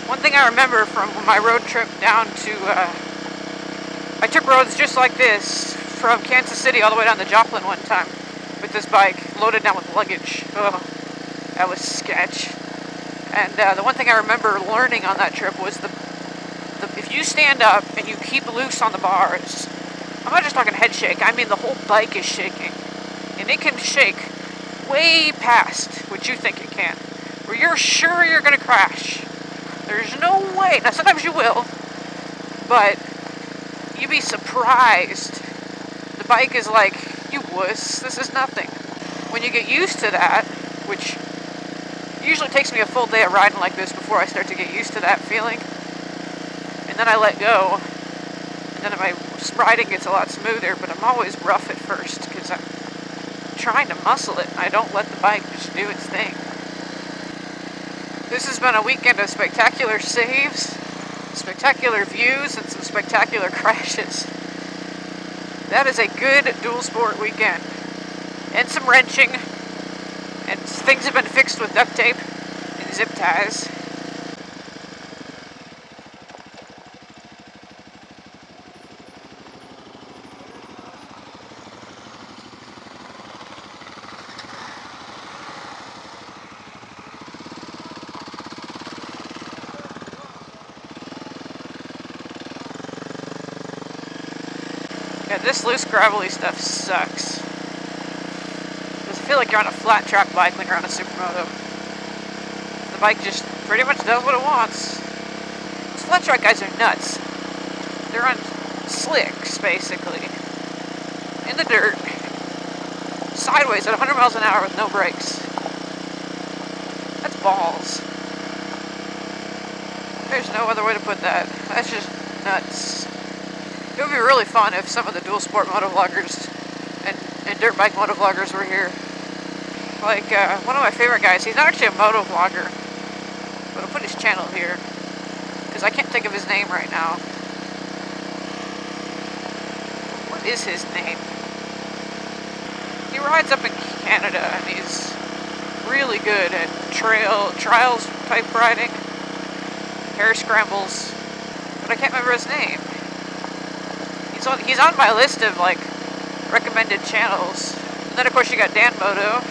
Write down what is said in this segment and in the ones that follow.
One thing I remember from my road trip down to, I took roads just like this from Kansas City all the way down to Joplin one time with this bike, loaded down with luggage. Oh, that was sketch. And the one thing I remember learning on that trip was if you stand up and you keep loose on the bars, I'm not just talking head shake, I mean the whole bike is shaking. And it can shake way past what you think it can, where you're sure you're going to crash. There's no way. Now, sometimes you will, but you'd be surprised. The bike is like, you wuss, this is nothing. When you get used to that, which usually takes me a full day of riding like this before I start to get used to that feeling, and then I let go, and then my riding gets a lot smoother, but I'm always rough at first because I'm trying to muscle it, and I don't let the bike just do its thing. This has been a weekend of spectacular saves, spectacular views, and some spectacular crashes. That is a good dual sport weekend. And some wrenching, and things have been fixed with duct tape and zip ties. Yeah, this loose gravelly stuff sucks. Because I feel like you're on a flat track bike when you're on a supermoto. The bike just pretty much does what it wants. Those flat track guys are nuts. They're on slicks, basically. In the dirt. Sideways at 100 miles an hour with no brakes. That's balls. There's no other way to put that. That's just nuts. It would be really fun if some of the dual sport moto vloggers and dirt bike moto vloggers were here. Like, one of my favorite guys, he's not actually a moto vlogger, but I'll put his channel here, because I can't think of his name right now. What is his name? He rides up in Canada, and he's really good at trials type riding, hair scrambles, but I can't remember his name. He's on my list of, like, recommended channels. And then, of course, you got danmoto.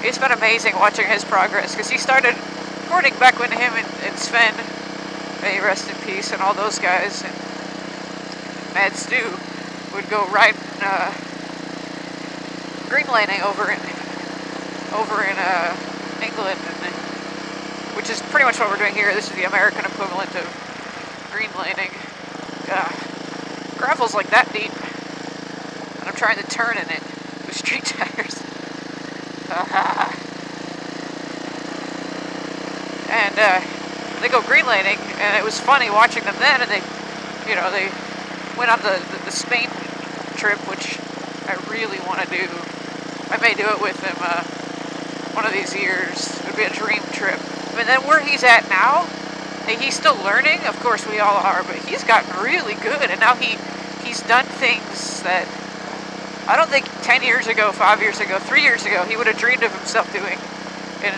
It's been amazing watching his progress, because he started recording back when him and Sven, may rest in peace, and all those guys, and madstu would go riding green laning over in England, and, which is pretty much what we're doing here. This is the American equivalent of green laning. Gravel's like that deep, and I'm trying to turn in it with street tires. And they go green laning, and it was funny watching them then. And they went on the Spain trip, which I really want to do. I may do it with him one of these years. It would be a dream trip. And then where he's at now, he's still learning, of course we all are, but he's gotten really good, and now he's done things that I don't think 10 years ago, 5 years ago, 3 years ago, he would have dreamed of himself doing. And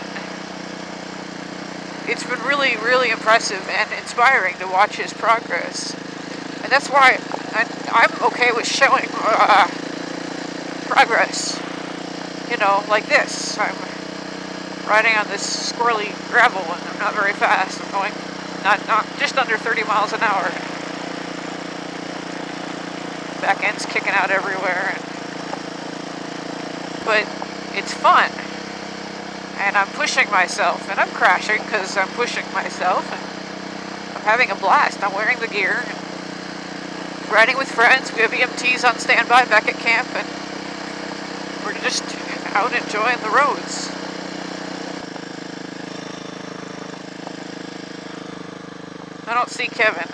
it's been really, really impressive and inspiring to watch his progress. And that's why I'm okay with showing progress, like this. I'm riding on this squirrely gravel, and I'm not very fast. I'm going not just under 30 miles an hour. Back end's kicking out everywhere, but it's fun, and I'm pushing myself, and I'm crashing because I'm pushing myself, and I'm having a blast. I'm wearing the gear, and riding with friends. We have EMTs on standby back at camp, and we're just out enjoying the roads. I don't see Kevin.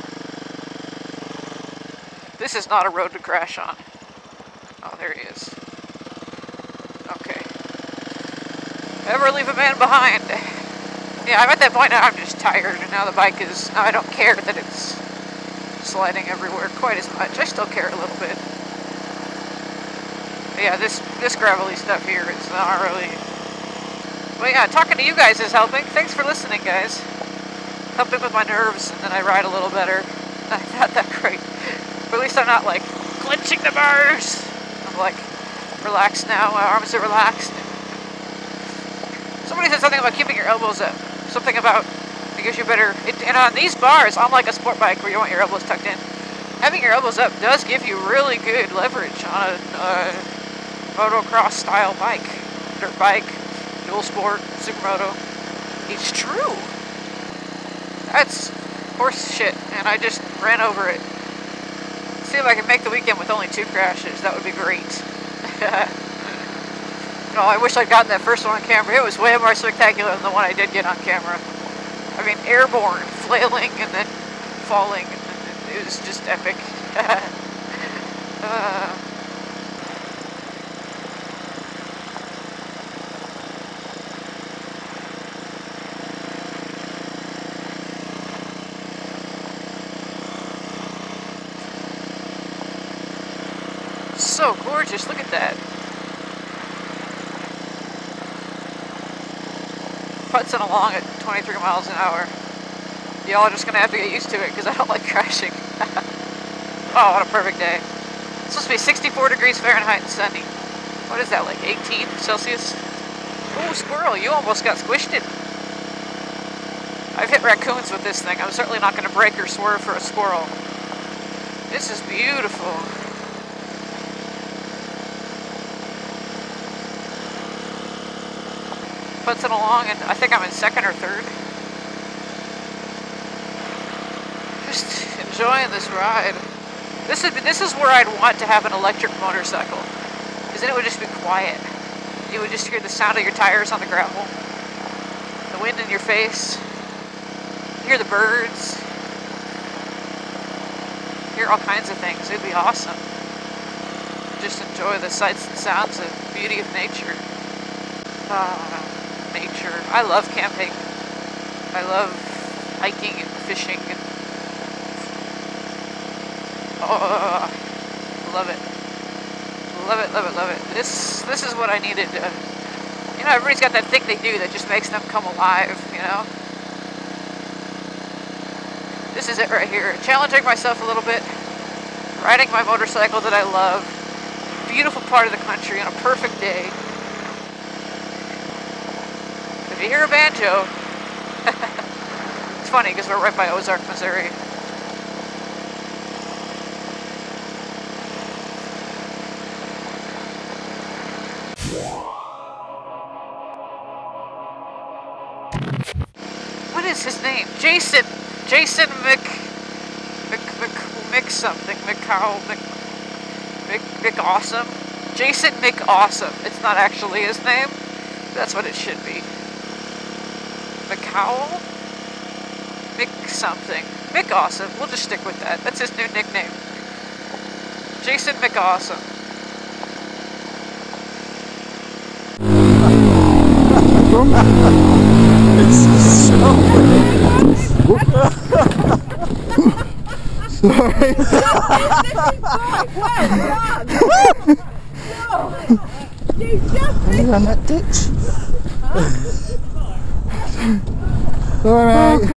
This is not a road to crash on. Oh, there he is. Okay. Never leave a man behind. Yeah, I'm at that point now, I'm just tired, and now the bike is, now I don't care that it's sliding everywhere quite as much. I still care a little bit. But yeah, this gravelly stuff here is gnarly. But yeah, talking to you guys is helping. Thanks for listening, guys. helping with my nerves, and then I ride a little better. Not that great, but at least I'm not like clenching the bars. I'm like relaxed now. My arms are relaxed. Somebody said something about keeping your elbows up. Something about it gives you better. And on these bars, unlike a sport bike where you want your elbows tucked in, having your elbows up does give you really good leverage on a motocross style bike, dirt bike, dual sport, supermoto. It's true. That's horse shit, and I just ran over it. See if I can make the weekend with only 2 crashes. That would be great. No, I wish I'd gotten that first one on camera. It was way more spectacular than the one I did get on camera. I mean, airborne, flailing, and then falling. It was just epic. So gorgeous, look at that. Putzing along at 23 miles an hour. Y'all are just gonna have to get used to it because I don't like crashing. Oh, what a perfect day. It's supposed to be 64 degrees Fahrenheit and sunny. What is that, like 18 Celsius? Oh, squirrel, you almost got squished it. I've hit raccoons with this thing. I'm certainly not gonna brake or swerve for a squirrel. This is beautiful. Putzing along, and I think I'm in 2nd or 3rd. Just enjoying this ride. This is where I'd want to have an electric motorcycle, because then it would just be quiet. You would just hear the sound of your tires on the gravel, the wind in your face, hear the birds, hear all kinds of things. It'd be awesome. Just enjoy the sights and sounds of beauty of nature. Nature. I love camping. I love hiking and fishing. And love it. Love it, love it, love it. This is what I needed. You know, everybody's got that thing they do that just makes them come alive, you know? This is it right here. Challenging myself a little bit. Riding my motorcycle that I love. Beautiful part of the country on a perfect day. If you hear a banjo, it's funny because we're right by Ozark, Missouri. What is his name? Jason McAwesome. Jason McAwesome. It's not actually his name. That's what it should be. McCowell? Mick something. McAwesome. We'll just stick with that. That's his new nickname. Jason McAwesome. It's so sorry. Are you on that ditch? Sorry, mate.